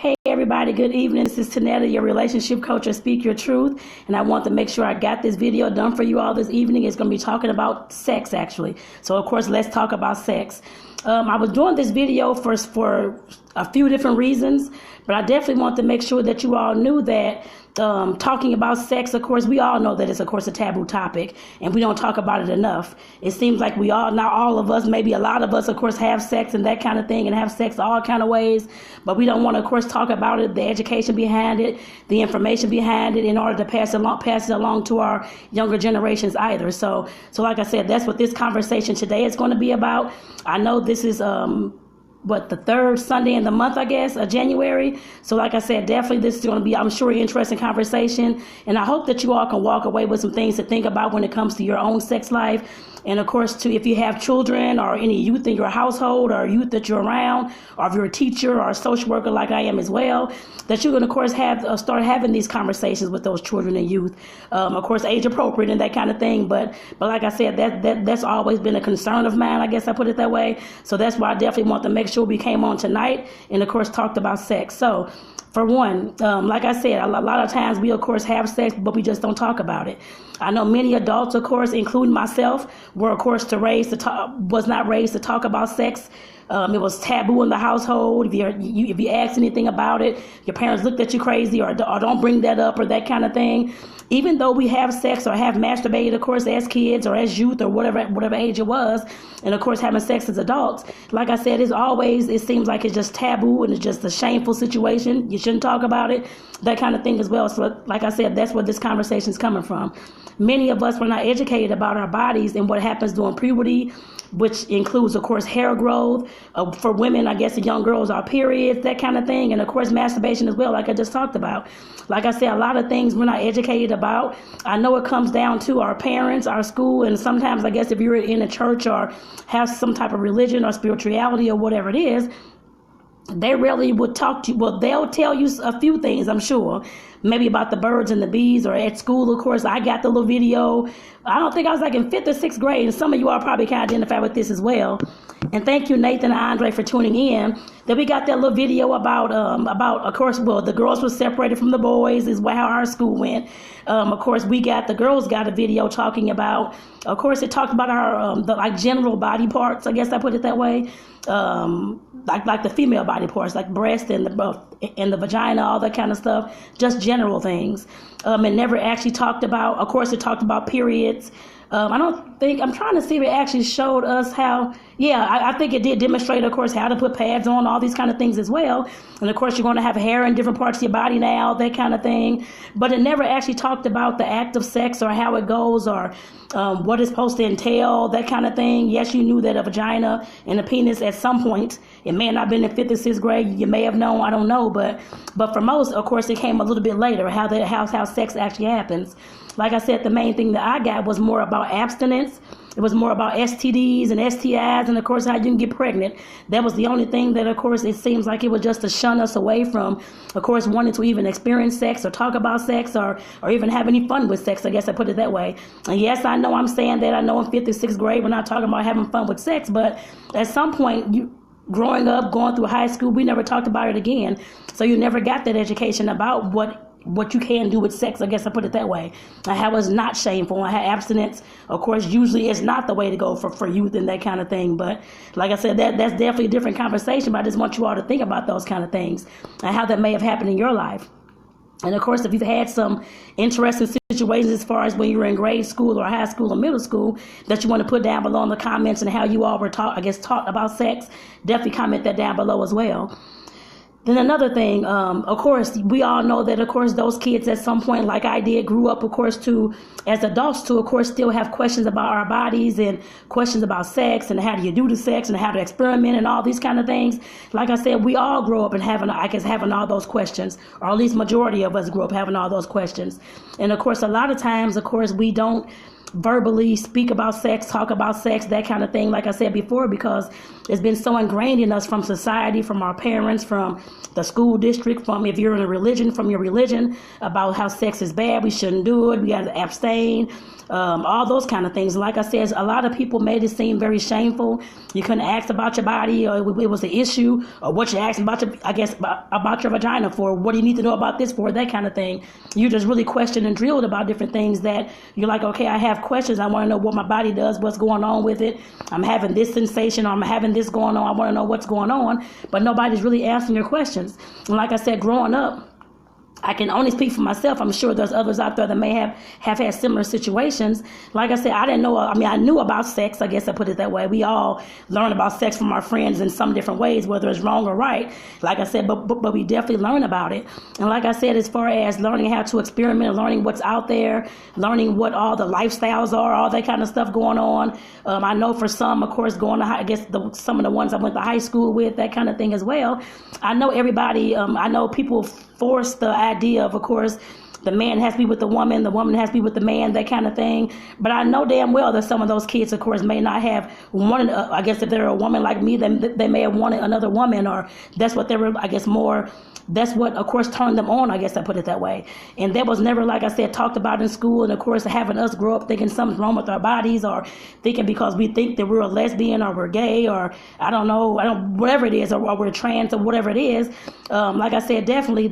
Hey everybody, good evening. This is Tonetta, your relationship coach or Speak Your Truth. And I want to make sure I got this video done for you all this evening. It's going to be talking about sex, actually. So, of course, let's talk about sex. I was doing this video for a few different reasons, but I definitely want to make sure that you all knew that talking about sex, of course, we all know that it's, of course, a taboo topic, and we don't talk about it enough. It seems like we all, not all of us, maybe a lot of us, of course, have sex and that kind of thing, and have sex all kind of ways, but we don't want to, of course, talk about it, the education behind it, the information behind it, in order to pass it along to our younger generations either. So like I said, that's what this conversation today is going to be about. I know this is the third Sunday in the month, I guess, of January. So like I said, definitely this is going to be, I'm sure, an interesting conversation. And I hope that you all can walk away with some things to think about when it comes to your own sex life. And of course, if you have children or any youth in your household or youth that you're around, or if you're a teacher or a social worker like I am as well, that you're going to, of course, start having these conversations with those children and youth. Of course, age appropriate and that kind of thing. But like I said, that's always been a concern of mine, I guess I put it that way. So that's why I definitely want to make sure we came on tonight and, of course, talked about sex. So for one, like I said, a lot of times we, of course, have sex, but we just don't talk about it. I know many adults, of course, including myself, were, of course, was not raised to talk about sex. It was taboo in the household. If you asked anything about it, your parents looked at you crazy or don't bring that up or that kind of thing. Even though we have sex or have masturbated, of course, as kids or as youth or whatever age it was, and of course having sex as adults, like I said, it seems like it's just taboo and it's just a shameful situation. You shouldn't talk about it, that kind of thing as well. So like I said, that's where this conversation is coming from. Many of us were not educated about our bodies and what happens during puberty, which includes, of course, hair growth. For women, I guess the young girls, our periods, that kind of thing. And, of course, masturbation as well, like I just talked about. Like I said, a lot of things we're not educated about. I know it comes down to our parents, our school, and sometimes, I guess, if you're in a church or have some type of religion or spirituality or whatever it is, they really would talk to you. Well, they'll tell you a few things, I'm sure. Maybe about the birds and the bees, or at school, of course, I got the little video. I don't think I was like in 5th or 6th grade, and some of you all probably can identify with this as well. And thank you, Nathan and Andre, for tuning in. Then we got that little video about, of course, well, the girls were separated from the boys, is how our school went. Of course, the girls got a video talking about, of course, it talked about our, general body parts, I guess I put it that way. Like the female body parts, like breast and the vagina, all that kind of stuff, just general things. It never actually talked about, of course, it talked about periods. I'm trying to see if it actually showed us how, I think it did demonstrate, of course, how to put pads on, all these kind of things as well. And of course, you're going to have hair in different parts of your body now, that kind of thing. But it never actually talked about the act of sex or how it goes or what it's supposed to entail, that kind of thing. Yes, you knew that a vagina and a penis at some point, it may not have been in 5th or 6th grade, you may have known, I don't know. But for most, of course, it came a little bit later, how sex actually happens. Like I said, the main thing that I got was more about abstinence. It was more about STDs and STIs and, of course, how you can get pregnant. That was the only thing that, of course, it seems like it was just to shun us away from, of course, wanting to even experience sex or talk about sex or even have any fun with sex, I guess I put it that way. And yes, I know I'm saying that. I know in 5th or 6th grade we're not talking about having fun with sex, but at some point, growing up, going through high school, we never talked about it again. So you never got that education about what you can do with sex, I guess I put it that way. And how it's not shameful. And how abstinence, of course, usually is not the way to go for youth and that kind of thing. But like I said, that's definitely a different conversation. But I just want you all to think about those kind of things and how that may have happened in your life. And of course, if you've had some interesting situations as far as when you were in grade school or high school or middle school that you want to put down below in the comments and how you all were taught about sex, definitely comment that down below as well. Then another thing, of course, we all know that, of course, those kids at some point, like I did, grew up, of course, as adults of course, still have questions about our bodies and questions about sex and how do you do the sex and how to experiment and all these kind of things. Like I said, we all grow up and having all those questions, or at least majority of us grew up having all those questions. And, of course, a lot of times, of course, we don't verbally speak about sex, talk about sex, that kind of thing, like I said before, because it's been so ingrained in us from society, from our parents, from the school district, from if you're in a religion, from your religion, about how sex is bad, we shouldn't do it, we got to abstain, all those kind of things. Like I said, a lot of people made it seem very shameful. You couldn't ask about your body, or it was an issue, or what you asked about your, I guess, about your vagina for, what do you need to know about this for, that kind of thing. You just really questioned and drilled about different things that you're like, okay, I have questions. I want to know what my body does, what's going on with it. I'm having this sensation, or I'm having this going on. I want to know what's going on, but nobody's really answering your questions. And like I said, growing up, I can only speak for myself. I'm sure there's others out there that may have had similar situations. Like I said, I didn't know, I knew about sex, I guess I put it that way. We all learn about sex from our friends in some different ways, whether it's wrong or right. Like I said, but we definitely learn about it. And like I said, as far as learning how to experiment, learning what's out there, learning what all the lifestyles are, all that kind of stuff going on. I know for some, of course, going to, I guess, some of the ones I went to high school with, that kind of thing as well. I know everybody, I know people force the idea of course, the man has to be with the woman has to be with the man, that kind of thing. But I know damn well that some of those kids, of course, may not have wanted, I guess if they're a woman like me, then they may have wanted another woman, or that's what they were, I guess, more, that's what, of course, turned them on, I guess I put it that way. And that was never, like I said, talked about in school. And of course, having us grow up thinking something's wrong with our bodies, or thinking because we think that we're a lesbian, or we're gay, or I don't know, whatever it is, or we're trans, or whatever it is. Like I said, definitely,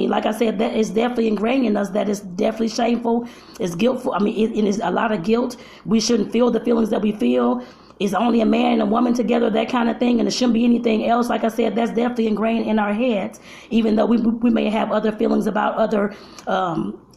like I said, that is definitely ingrained in us. That is definitely shameful. It's guiltful. It is a lot of guilt. We shouldn't feel the feelings that we feel. It's only a man and a woman together, that kind of thing, and it shouldn't be anything else. Like I said, that's definitely ingrained in our heads, even though we may have other feelings about other,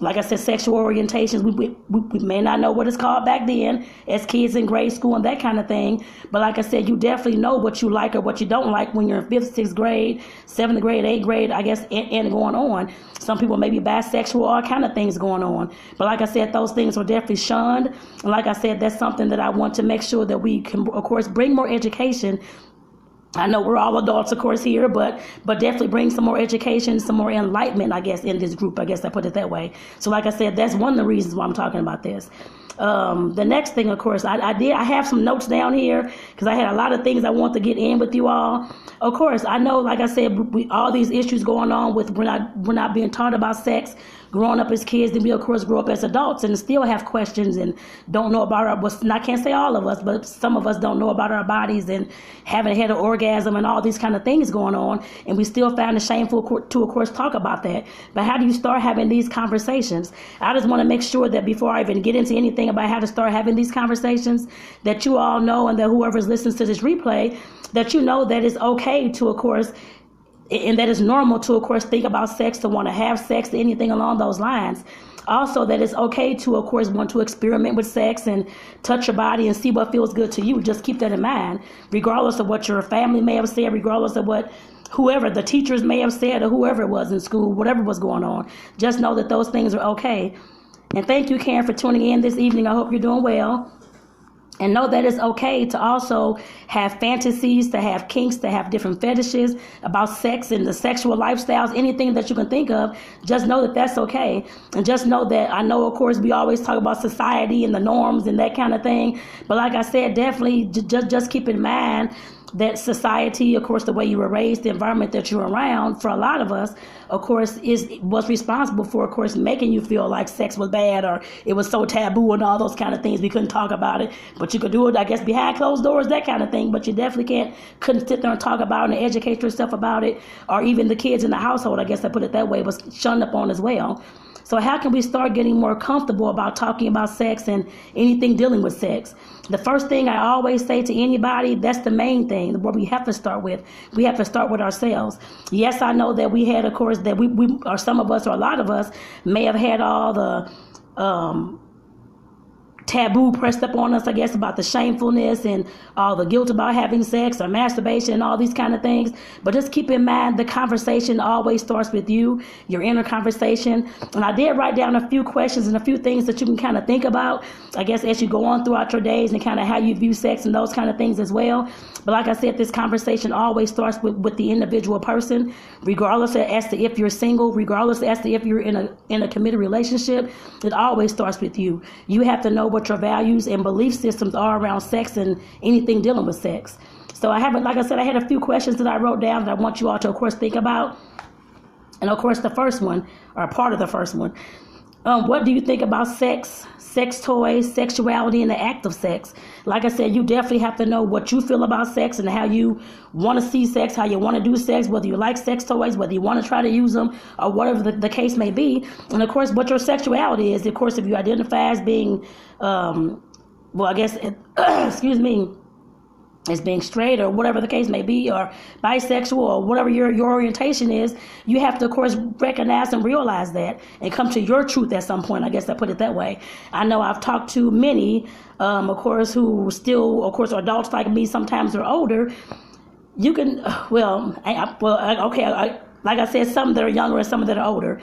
like I said, sexual orientations. We may not know what it's called back then as kids in grade school and that kind of thing. But like I said, you definitely know what you like or what you don't like when you're in 5th, 6th grade, 7th grade, 8th grade, I guess, and going on. Some people may be bisexual, all kind of things going on. But like I said, those things are definitely shunned. And like I said, that's something that I want to make sure that we can, of course, bring more education. I know we're all adults, of course, here, but definitely bring some more education, some more enlightenment, I guess, in this group. I guess I put it that way. So like I said, that's one of the reasons why I'm talking about this. The next thing, of course, I have some notes down here because I had a lot of things I want to get in with you all. Of course, I know, like I said, all these issues going on with we're not being taught about sex growing up as kids, then we of course grow up as adults and still have questions and don't know about and I can't say all of us, but some of us don't know about our bodies and haven't had an orgasm and all these kind of things going on, and we still find it shameful to, of course, talk about that. But how do you start having these conversations? I just want to make sure that before I even get into anything about how to start having these conversations, that you all know, and that whoever listens to this replay, that you know that it's okay to, of course, and that it's normal to, of course, think about sex, to want to have sex, anything along those lines. Also, that it's okay to, of course, want to experiment with sex and touch your body and see what feels good to you. Just keep that in mind, regardless of what your family may have said, regardless of what whoever the teachers may have said, or whoever it was in school, whatever was going on. Just know that those things are okay. And thank you, Karen, for tuning in this evening. I hope you're doing well. And know that it's okay to also have fantasies, to have kinks, to have different fetishes about sex and the sexual lifestyles, anything that you can think of. Just know that that's okay. And just know that, I know, of course, we always talk about society and the norms and that kind of thing. But like I said, definitely just keep in mind that society, of course, the way you were raised, the environment that you're around, for a lot of us, of course, was responsible for, of course, making you feel like sex was bad, or it was so taboo and all those kind of things. We couldn't talk about it, but you could do it, I guess, behind closed doors, that kind of thing. But you definitely couldn't sit there and talk about it and educate yourself about it, or even the kids in the household, I guess I put it that way, was shunned upon as well. So how can we start getting more comfortable about talking about sex and anything dealing with sex? The first thing I always say to anybody, that's the main thing, what we have to start with. We have to start with ourselves. Yes, I know that we had, of course, that we or some of us or a lot of us may have had all the taboo pressed up on us, I guess, about the shamefulness and all the guilt about having sex or masturbation and all these kind of things. But just keep in mind, the conversation always starts with you, your inner conversation. And I did write down a few questions and a few things that you can kind of think about, I guess, as you go on throughout your days, and kind of how you view sex and those kind of things as well. But like I said, this conversation always starts with the individual person, regardless as to if you're single, regardless as to if you're in a committed relationship. It always starts with you. You have to know what your values and belief systems are around sex and anything dealing with sex. So I haven't, like I said, I had a few questions that I wrote down that I want you all to, of course, think about. And of course, the first one, or part of the first one, what do you think about sex, sex toys, sexuality, and the act of sex? Like I said, you definitely have to know what you feel about sex and how you want to see sex, how you want to do sex, whether you like sex toys, whether you want to try to use them, or whatever the case may be. And of course, what your sexuality is. Of course, if you identify as being, excuse me, as being straight or whatever the case may be, or bisexual, or whatever your orientation is, you have to, of course, recognize and realize that and come to your truth at some point. I guess I put it that way. I know I've talked to many, of course, who still, of course, are adults like me, sometimes are older. You can, like I said, some that are younger and some that are older.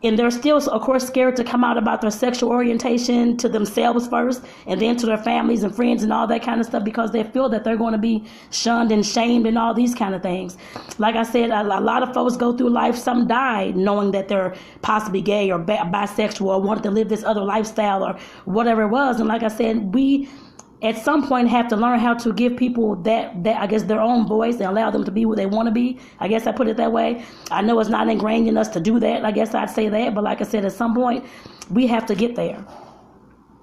And they're still, of course, scared to come out about their sexual orientation to themselves first, and then to their families and friends and all that kind of stuff, because they feel that they're going to be shunned and shamed and all these kind of things. Like I said, a lot of folks go through life. Some die knowing that they're possibly gay or bisexual or wanted to live this other lifestyle or whatever it was. And like I said, we at some point have to learn how to give people that I guess their own voice and allow them to be what they want to be. I guess I put it that way. I know it's not ingrained in us to do that. I guess I'd say that. But like I said, at some point, we have to get there.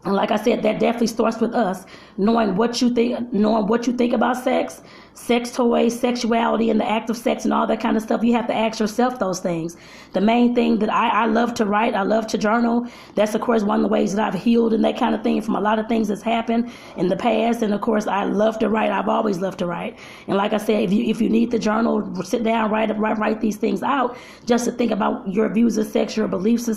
And like I said, that definitely starts with us knowing what you think about sex, sex toys, sexuality, and the act of sex and all that kind of stuff. You have to ask yourself those things. The main thing that I love to write, I love to journal. That's, of course, one of the ways that I've healed and that kind of thing from a lot of things that's happened in the past. And, of course, I love to write. I've always loved to write. And like I said, if you need the journal, sit down, write these things out just to think about your views of sex, your beliefs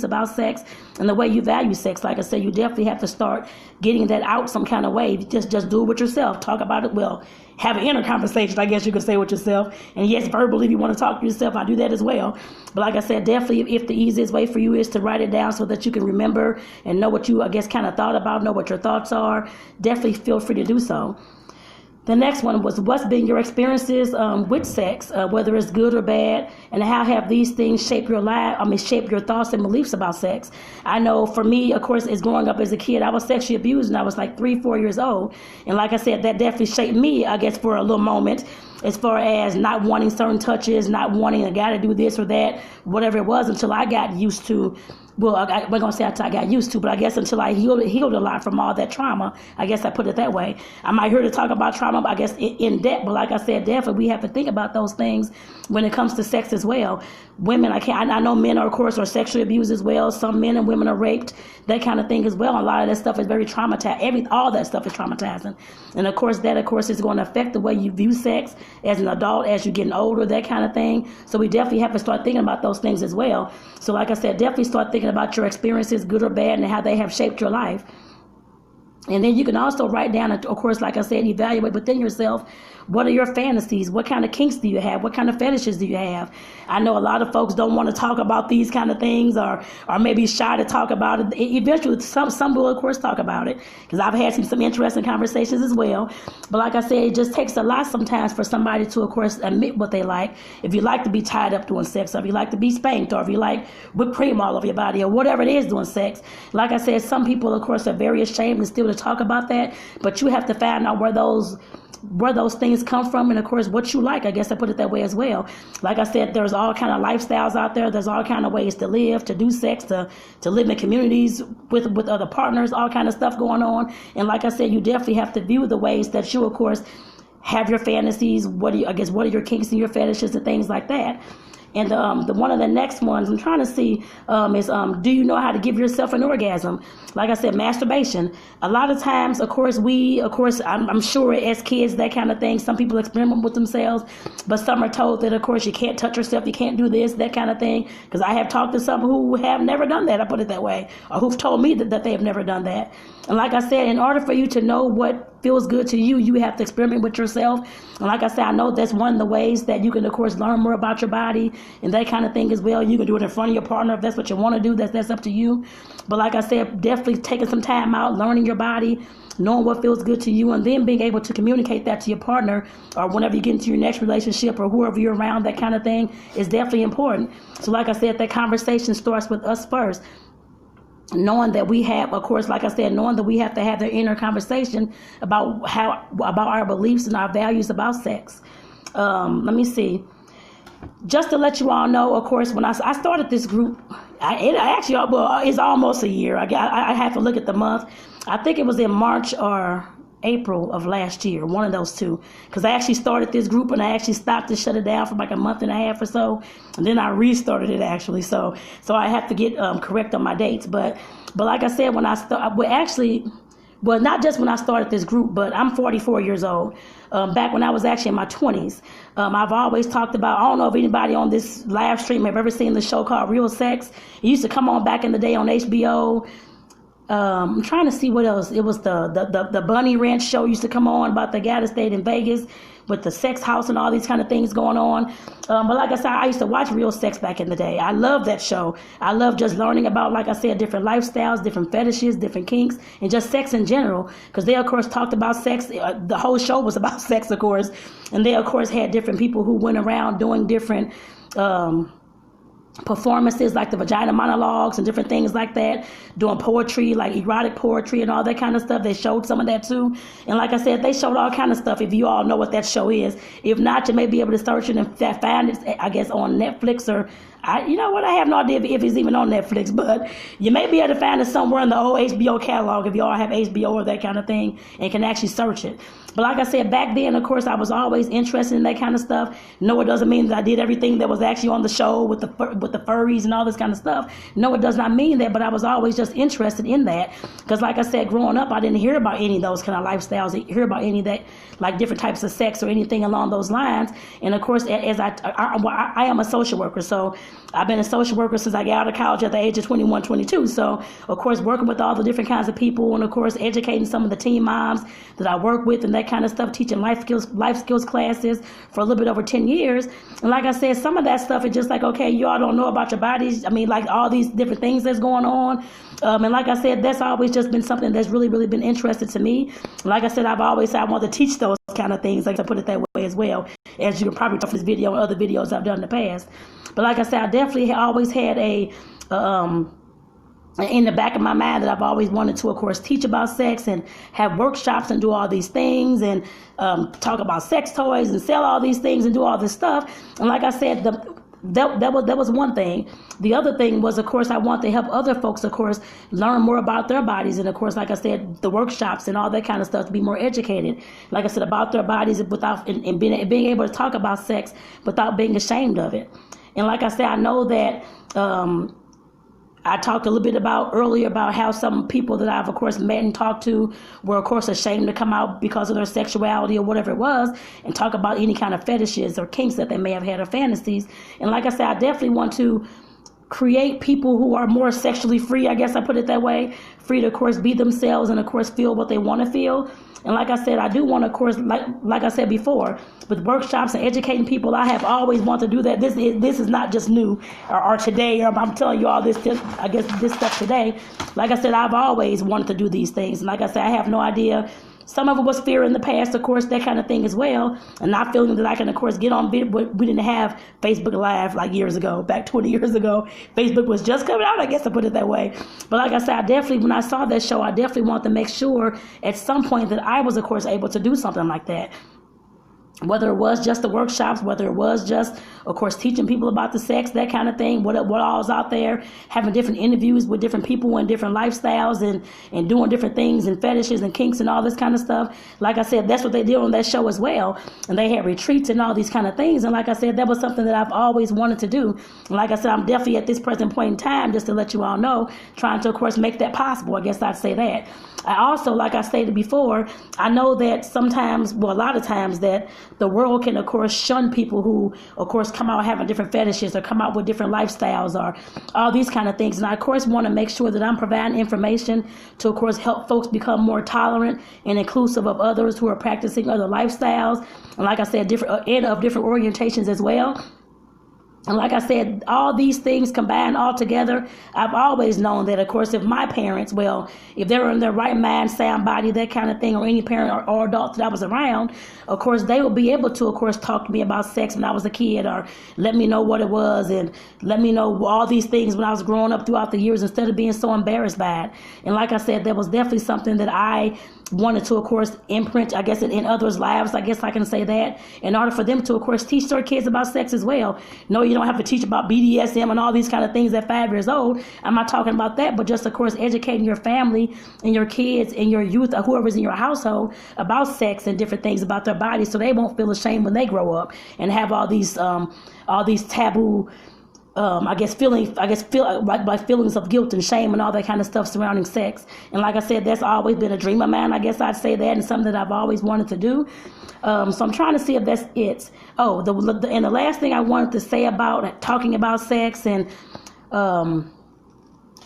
about sex, and the way you value sex. Like I said, you definitely have to start getting that out some kind of way. Just do it with yourself. Talk about it. Well, have an inner conversation, I guess you could say, with yourself. And yes, verbally, if you want to talk to yourself, I do that as well. But like I said, definitely if the easiest way for you is to write it down so that you can remember and know what you, I guess, kind of thought about, know what your thoughts are, definitely feel free to do so. The next one was, what's been your experiences with sex, whether it's good or bad, and how have these things shaped your life? Shaped your thoughts and beliefs about sex. I know for me, of course, as growing up as a kid, I was sexually abused, and I was like 3-4 years old. And like I said, that definitely shaped me, I guess, for a little moment, as far as not wanting certain touches, not wanting a guy to do this or that, whatever it was, until I got used to. Well, I'm not going to say until I got used to, but I guess until I healed a lot from all that trauma. I guess I put it that way. I'm not here to talk about trauma, I guess, in depth, but like I said, definitely we have to think about those things when it comes to sex as well. Women, I know men, of course, are sexually abused as well. Some men and women are raped, that kind of thing as well. A lot of that stuff is very traumatizing. All that stuff is traumatizing. And of course, that, is going to affect the way you view sex as an adult, as you're getting older, that kind of thing. So we definitely have to start thinking about those things as well. So like I said, definitely start thinking about your experiences, good or bad, and how they have shaped your life. And then you can also write down, of course, like I said, evaluate within yourself, what are your fantasies? What kind of kinks do you have? What kind of fetishes do you have? I know a lot of folks don't want to talk about these kind of things, or maybe shy to talk about it. Eventually, some will, of course, talk about it, because I've had some interesting conversations as well. But like I said, it just takes a lot sometimes for somebody to, of course, admit what they like. If you like to be tied up doing sex, or if you like to be spanked, or if you like whipped cream all over your body, or whatever it is doing sex. Like I said, some people, of course, are very ashamed and still to talk about that. But you have to find out where those things come from, and of course what you like. I guess I put it that way as well. Like I said, there's all kind of lifestyles out there. There's all kind of ways to live, to do sex, to live in communities with other partners, all kind of stuff going on. And like I said, you definitely have to view the ways that you, of course, have your fantasies. What are your kinks and your fetishes and things like that. And the one of the next ones I'm trying to see is, do you know how to give yourself an orgasm? Like I said, masturbation. A lot of times, of course, I'm sure as kids, that kind of thing, some people experiment with themselves, but some are told that, of course, you can't touch yourself, you can't do this, that kind of thing. Because I have talked to some who have never done that, I put it that way, or who've told me that they have never done that. And like I said, in order for you to know what feels good to you, you have to experiment with yourself. And like I said, I know that's one of the ways that you can, of course, learn more about your body and that kind of thing as well. You can do it in front of your partner if that's what you want to do. That's up to you. But like I said, definitely taking some time out, learning your body, knowing what feels good to you, and then being able to communicate that to your partner, or whenever you get into your next relationship, or whoever you're around, that kind of thing is definitely important. So like I said, that conversation starts with us first. knowing that we have, of course, like I said, knowing that we have to have the inner conversation about our beliefs and our values about sex. Let me see. Just to let you all know, of course, when I started this group, it's almost a year. I have to look at the month. I think it was in March or April of last year, one of those two, because I actually started this group and I actually stopped to shut it down for like a month and a half or so, and then I restarted it actually. So I have to get correct on my dates. But like I said, when I not just when I started this group, but I'm 44 years old. Back when I was actually in my 20s, I've always talked about, I don't know if anybody on this live stream have ever seen the show called Real Sex. It used to come on back in the day on HBO. I'm trying to see what else. It was the Bunny Ranch show used to come on about the guy that stayed in Vegas with the sex house and all these kind of things going on. But like I said, I used to watch Real Sex back in the day. I love that show. I love just learning about, like I said, different lifestyles, different fetishes, different kinks, and just sex in general. Because they, of course, talked about sex. The whole show was about sex, of course. And they, of course, had different people who went around doing different performances, like the vagina monologues and different things like that, doing poetry, like erotic poetry and all that kind of stuff. They showed some of that too. And like I said, they showed all kind of stuff. If you all know what that show is, if not, you may be able to search it and find it, I guess, on Netflix or you know what, I have no idea if it's even on Netflix, but you may be able to find it somewhere in the old HBO catalog if you all have HBO or that kind of thing and can actually search it. But like I said, back then, of course, I was always interested in that kind of stuff. No, it doesn't mean that I did everything that was actually on the show with the furries and all this kind of stuff. No, it does not mean that, but I was always just interested in that. Because like I said, growing up, I didn't hear about any of those kind of lifestyles, hear about any of that, like different types of sex or anything along those lines. And of course, as I am a social worker, so I've been a social worker since I got out of college at the age of 21, 22. So, of course, working with all the different kinds of people and, of course, educating some of the teen moms that I work with and that kind of stuff, teaching life skills classes for a little bit over 10 years. And like I said, some of that stuff is just like, okay, you all don't know about your bodies. I mean, like all these different things that's going on. And like I said, that's always just been something that's really, really been interested to me. Like I said, I've always said I want to teach those kind of things, like I put it that way as well, as you can probably tell from this video and other videos I've done in the past. But like I said, I definitely always had in the back of my mind that I've always wanted to, of course, teach about sex and have workshops and do all these things and talk about sex toys and sell all these things and do all this stuff. And like I said, that was one thing. The other thing was, of course, I want to help other folks, of course, learn more about their bodies. And, of course, like I said, the workshops and all that kind of stuff to be more educated, like I said, about their bodies without and being able to talk about sex without being ashamed of it. And like I said, I know that I talked a little bit earlier about how some people that I've, of course, met and talked to were, of course, ashamed to come out because of their sexuality or whatever it was and talk about any kind of fetishes or kinks that they may have had or fantasies. And like I said, I definitely want to create people who are more sexually free, I guess I put it that way, free to, of course, be themselves and, of course, feel what they want to feel. And like I said, I do want to, of course, like I said before, with workshops and educating people, I have always wanted to do that. This is not just new or today, or I'm telling you all this stuff today. Like I said, I've always wanted to do these things. And like I said, I have no idea. Some of it was fear in the past, of course, that kind of thing as well. And not feeling that I can, of course, get on video. We didn't have Facebook Live like years ago, back 20 years ago. Facebook was just coming out, I guess I put it that way. But like I said, when I saw that show, I definitely wanted to make sure at some point that I was, of course, able to do something like that. Whether it was just the workshops, whether it was just, of course, teaching people about the sex, that kind of thing, what all's out there, having different interviews with different people and different lifestyles and doing different things and fetishes and kinks and all this kind of stuff. Like I said, that's what they did on that show as well. And they had retreats and all these kind of things. And like I said, that was something that I've always wanted to do. And like I said, I'm definitely at this present point in time, just to let you all know, trying to, of course, make that possible. I guess I'd say that. I also, like I stated before, I know that sometimes, well, a lot of times that the world can, of course, shun people who, of course, come out having different fetishes or come out with different lifestyles or all these kind of things. And I, of course, want to make sure that I'm providing information to, of course, help folks become more tolerant and inclusive of others who are practicing other lifestyles. And like I said, different orientations as well. And like I said, all these things combined all together, I've always known that, of course, if my parents, well, if they were in their right mind, sound body, that kind of thing, or any parent or adult that I was around, of course, they would be able to, of course, talk to me about sex when I was a kid, or let me know what it was, and let me know all these things when I was growing up throughout the years, instead of being so embarrassed by it. And like I said, that was definitely something that I wanted to, of course, imprint, I guess, in others' lives, I guess I can say that, in order for them to, of course, teach their kids about sex as well. No, you don't have to teach about BDSM and all these kind of things at 5 years old. I'm not talking about that, but just, of course, educating your family and your kids and your youth, or whoever's in your household, about sex and different things about their bodies, so they won't feel ashamed when they grow up and have all these taboo, feelings of guilt and shame and all that kind of stuff surrounding sex. And like I said, that's always been a dream of mine, I guess I'd say that, and something that I've always wanted to do. So I'm trying to see if that's it. Oh, and the last thing I wanted to say about talking about sex and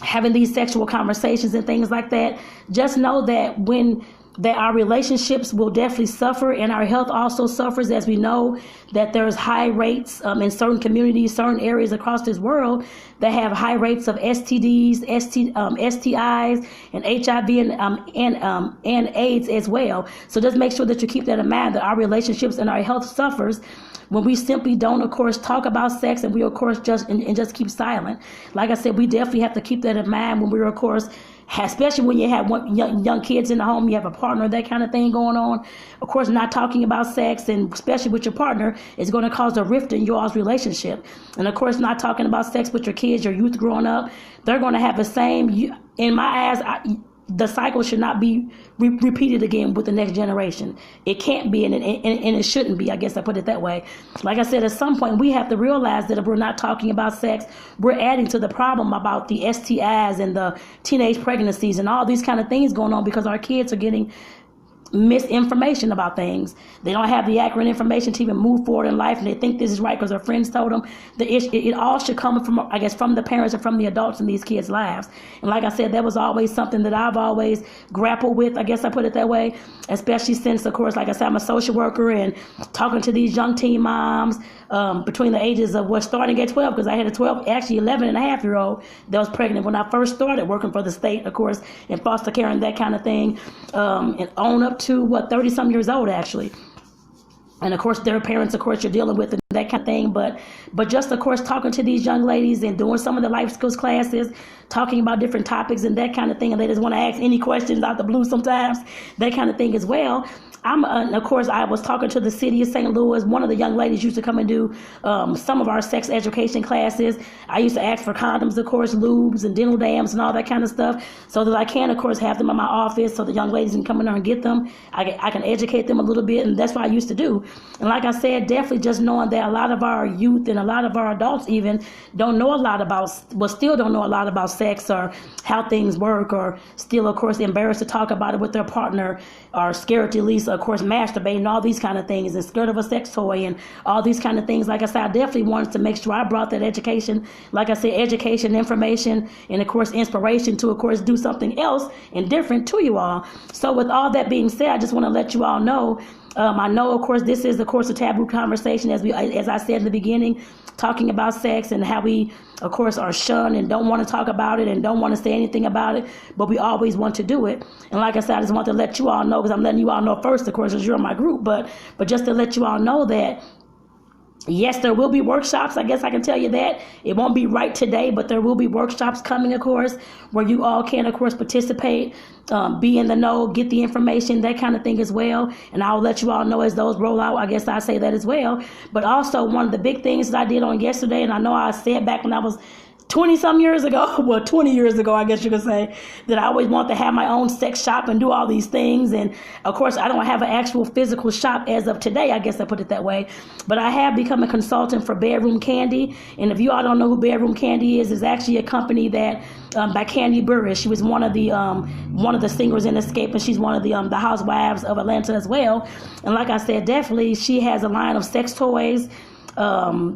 having these sexual conversations and things like that, just know that our relationships will definitely suffer, and our health also suffers, as we know that there's high rates in certain communities, certain areas across this world that have high rates of STDs, STIs, and HIV and AIDS as well. So just make sure that you keep that in mind, that our relationships and our health suffers when we simply don't, of course, talk about sex, and we, of course, just keep silent. Like I said, we definitely have to keep that in mind when we're, of course, especially when you have young kids in the home, you have a partner, that kind of thing going on. Of course, not talking about sex, and especially with your partner, is going to cause a rift in your all's relationship. And of course, not talking about sex with your kids, your youth growing up, they're going to have the same, in my eyes, the cycle should not be repeated again with the next generation. It can't be, and it shouldn't be. I guess I put it that way. Like I said, at some point we have to realize that if we're not talking about sex, we're adding to the problem about the STIs and the teenage pregnancies and all these kind of things going on, because our kids are getting misinformation about things. They don't have the accurate information to even move forward in life, and they think this is right because their friends told them. It all should come from, I guess, from the parents and from the adults in these kids' lives. And like I said, that was always something that I've always grappled with, I guess I put it that way, especially since, of course, like I said, I'm a social worker, and talking to these young teen moms between the ages of, starting at 12, because I had a 11 and a half year old that was pregnant when I first started working for the state, of course, in foster care and that kind of thing, and on up to 30-some years old, actually. And of course, their parents, of course, you're dealing with and that kind of thing. But just, of course, talking to these young ladies and doing some of the life skills classes, talking about different topics and that kind of thing, and they just want to ask any questions out the blue sometimes, that kind of thing as well. Of course, I was talking to the city of St. Louis. One of the young ladies used to come and do some of our sex education classes. I used to ask for condoms, of course, lubes and dental dams and all that kind of stuff, so that I can, of course, have them in my office so the young ladies can come in there and get them. I can educate them a little bit, and that's what I used to do. And like I said, definitely just knowing that a lot of our youth and a lot of our adults even still don't know a lot about sex or how things work, or still, of course, embarrassed to talk about it with their partner, or scared to at least, of course, masturbate and all these kind of things, and scared of a sex toy and all these kind of things. Like I said, I definitely wanted to make sure I brought that education, like I said, education, information, and of course, inspiration to, of course, do something else and different to you all. So with all that being said, I just want to let you all know, I know, of course, this is, of course, a taboo conversation, as I said in the beginning, talking about sex and how we, of course, are shunned and don't want to talk about it and don't want to say anything about it, but we always want to do it. And like I said, I just want to let you all know, because I'm letting you all know first, of course, as you're in my group, but just to let you all know that, yes, there will be workshops. I guess I can tell you that. It won't be right today, but there will be workshops coming, of course, where you all can, of course, participate, be in the know, get the information, that kind of thing as well. And I'll let you all know as those roll out. I guess I say that as well. But also, one of the big things that I did on yesterday, and I know I said back when I was 20-some years ago, 20 years ago, I guess you could say, that I always want to have my own sex shop and do all these things. And of course, I don't have an actual physical shop as of today, I guess I put it that way. But I have become a consultant for Bedroom Candy. And if you all don't know who Bedroom Candy is, it's actually a company that by Candy Burris. She was one of the singers in Escape, and she's one of the housewives of Atlanta as well. And like I said, definitely she has a line of sex toys,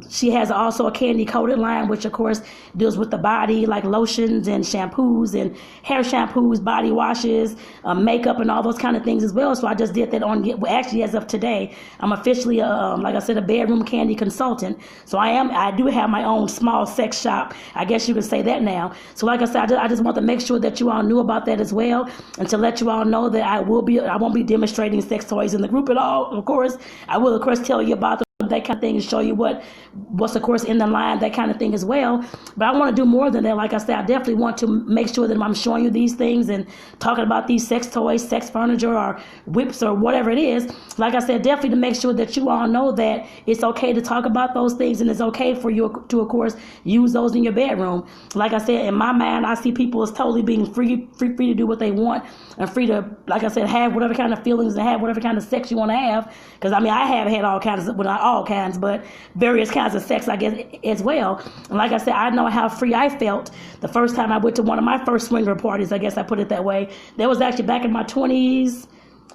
She has also a candy coated line, which of course deals with the body, like lotions and shampoos and hair shampoos, body washes, makeup, and all those kind of things as well. So I just did that actually as of today. I'm officially, like I said, a bedroom candy consultant. So I do have my own small sex shop. I guess you could say that now. So like I said, I just want to make sure that you all knew about that as well, and to let you all know that I won't be demonstrating sex toys in the group at all. Of course, I will of course tell you about that kind of thing and show you what's of course in the line, that kind of thing as well. But I want to do more than that. Like I said, I definitely want to make sure that I'm showing you these things and talking about these sex toys, sex furniture, or whips, or whatever it is. Like I said, definitely to make sure that you all know that it's okay to talk about those things, and it's okay for you to of course use those in your bedroom. Like I said, in my mind, I see people as totally being free to do what they want, and free to, like I said, have whatever kind of feelings and have whatever kind of sex you want to have. Because I mean, I have had all kinds of, well, not all kinds, but various kinds of sex, I guess, as well. And like I said, I know how free I felt the first time I went to one of my first swinger parties, I guess I put it that way. That was actually back in my 20s,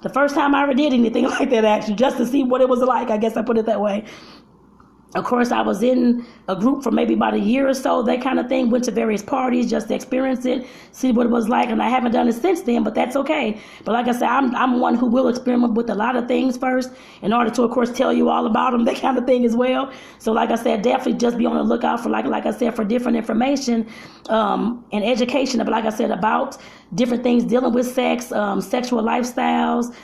the first time I ever did anything like that, actually, just to see what it was like, I guess I put it that way. Of course, I was in a group for maybe about a year or so, that kind of thing. Went to various parties just to experience it, see what it was like, and I haven't done it since then, but that's okay. But like I said, I'm one who will experiment with a lot of things first in order to, of course, tell you all about them, that kind of thing as well. So like I said, definitely just be on the lookout for, like I said, for different information and education, but like I said, about different things dealing with sex, sexual lifestyles,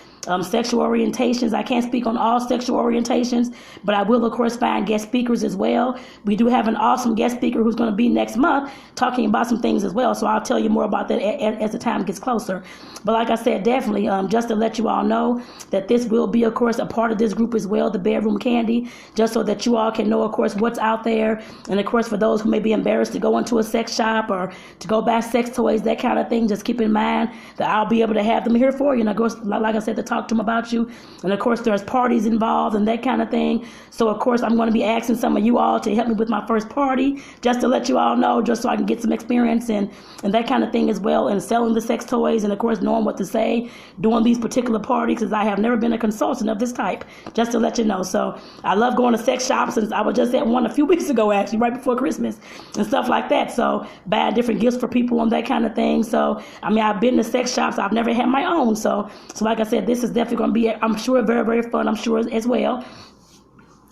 sexual orientations. I can't speak on all sexual orientations, but I will, of course, find guest speakers as well. We do have an awesome guest speaker who's going to be next month talking about some things as well, so I'll tell you more about that as the time gets closer. But like I said, definitely, just to let you all know that this will be, of course, a part of this group as well, the Bedroom Candy, just so that you all can know, of course, what's out there. And, of course, for those who may be embarrassed to go into a sex shop or to go buy sex toys, that kind of thing, just keep in mind that I'll be able to have them here for you. And, of course, like I said, to talk to them about you. And of course, there's parties involved and that kind of thing. So of course, I'm going to be asking some of you all to help me with my first party, just to let you all know, just so I can get some experience and that kind of thing as well, and selling the sex toys, and of course knowing what to say during these particular parties, because I have never been a consultant of this type, just to let you know. So I love going to sex shops, and I was just at one a few weeks ago, actually, right before Christmas and stuff like that. So buying different gifts for people and that kind of thing. So I mean, I've been to sex shops, I've never had my own. So like I said, this is definitely going to be, I'm sure, very, very fun, I'm sure, as well.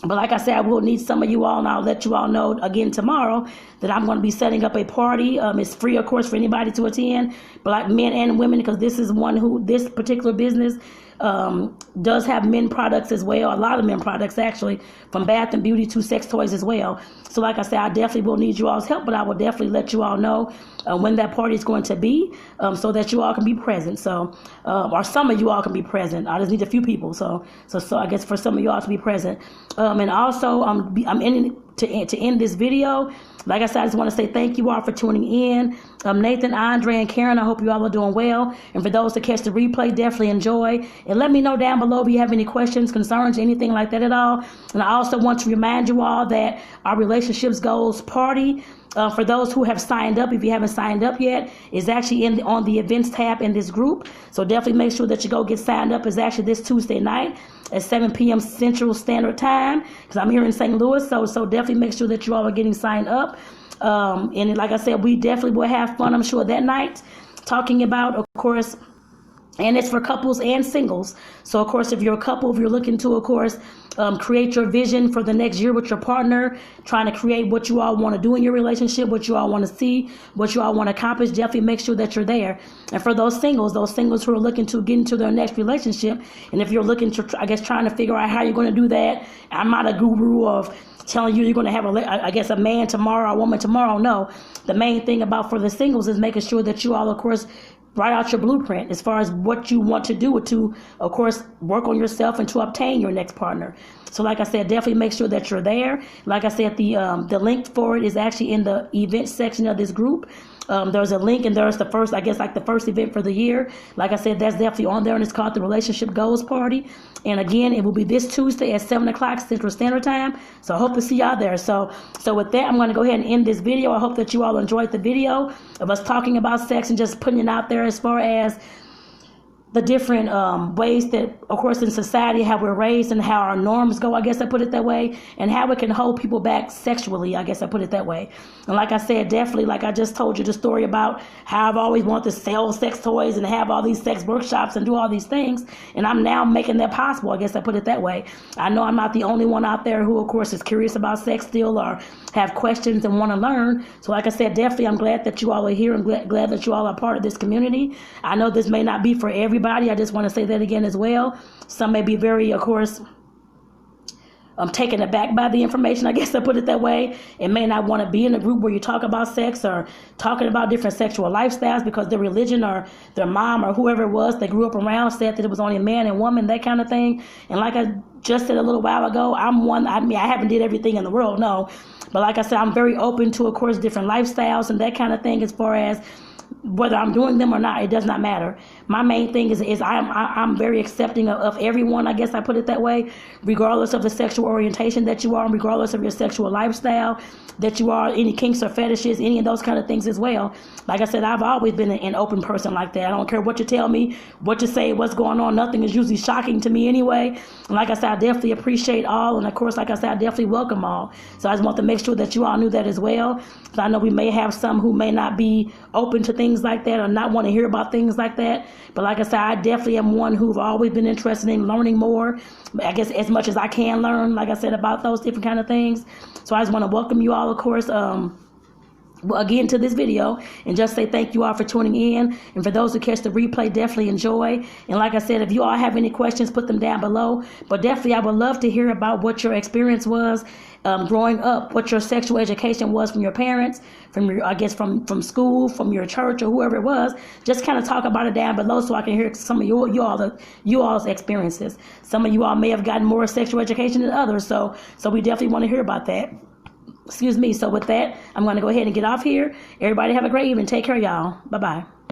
But like I said, I will need some of you all, and I'll let you all know again tomorrow that I'm going to be setting up a party. It's free, of course, for anybody to attend, but like men and women, because this particular business does have men products as well, a lot of men products actually, from bath and beauty to sex toys as well. So like I said, I definitely will need you all's help, but I will definitely let you all know when that party is going to be, so that you all can be present. So or some of you all can be present. I just need a few people, so I guess for some of you all to be present. And also I'm ending to end this video. Like I said, I just want to say thank you all for tuning in. Nathan, Andre, and Karen, I hope you all are doing well. And for those that catch the replay, definitely enjoy. And let me know down below if you have any questions, concerns, anything like that at all. And I also want to remind you all that our Relationships Goals party, for those who have signed up, if you haven't signed up yet, is actually on the events tab in this group. So definitely make sure that you go get signed up. It's actually this Tuesday night at 7 p.m. Central Standard Time, because I'm here in St. Louis. So definitely make sure that you all are getting signed up. And like I said, we definitely will have fun, I'm sure, that night, talking about, of course, and it's for couples and singles. So, of course, if you're a couple, if you're looking to, of course, create your vision for the next year with your partner, trying to create what you all want to do in your relationship, what you all want to see, what you all want to accomplish, definitely make sure that you're there. And for those singles who are looking to get into their next relationship, and if you're looking to, I guess, trying to figure out how you're going to do that, I'm not a guru of telling you you're going to have a man tomorrow, a woman tomorrow. No, the main thing about for the singles is making sure that you all, of course, write out your blueprint as far as what you want to do to, of course, work on yourself and to obtain your next partner. So like I said, definitely make sure that you're there. Like I said, the link for it is actually in the event section of this group. There's a link, and there's the first, I guess, like the first event for the year. Like I said, that's definitely on there, and it's called the Relationship Goals Party. And again, it will be this Tuesday at 7 o'clock Central Standard Time. So I hope to see y'all there. So with that, I'm going to go ahead and end this video. I hope that you all enjoyed the video of us talking about sex and just putting it out there as far as the different ways that, of course, in society, how we're raised and how our norms go, I guess I put it that way, and how it can hold people back sexually, I guess I put it that way. And like I said, definitely, like I just told you the story about how I've always wanted to sell sex toys and have all these sex workshops and do all these things, and I'm now making that possible, I guess I put it that way. I know I'm not the only one out there who, of course, is curious about sex still or have questions and want to learn. So like I said, definitely I'm glad that you all are here and glad that you all are part of this community. I know this may not be for everybody. I just want to say that again as well. Some may be very, of course, taken aback by the information, I guess I put it that way, and may not want to be in a group where you talk about sex or talking about different sexual lifestyles because their religion or their mom or whoever it was they grew up around said that it was only man and woman, that kind of thing. And like I just said a little while ago, I haven't did everything in the world, no. But like I said, I'm very open to, of course, different lifestyles and that kind of thing as far as whether I'm doing them or not, it does not matter. My main thing is I'm very accepting of everyone, I guess I put it that way, regardless of the sexual orientation that you are, regardless of your sexual lifestyle that you are, any kinks or fetishes, any of those kind of things as well. Like I said, I've always been an open person like that. I don't care what you tell me, what you say, what's going on. Nothing is usually shocking to me anyway. And like I said, I definitely appreciate all. And of course, like I said, I definitely welcome all. So I just want to make sure that you all knew that as well. So I know we may have some who may not be open to things like that or not want to hear about things like that. But like I said, I definitely am one who've always been interested in learning more, I guess as much as I can learn, like I said, about those different kind of things. So I just want to welcome you all, of course, again to this video, and just say thank you all for tuning in. And for those who catch the replay, definitely enjoy. And like I said, if you all have any questions, put them down below. But definitely I would love to hear about what your experience was growing up, what your sexual education was from your parents, from your, I guess from school, from your church, or whoever it was. Just kind of talk about it down below so I can hear some of you all's experiences. Some of you all may have gotten more sexual education than others, so we definitely want to hear about that. Excuse me. So with that, I'm going to go ahead and get off here. Everybody have a great evening. Take care, y'all. Bye-bye.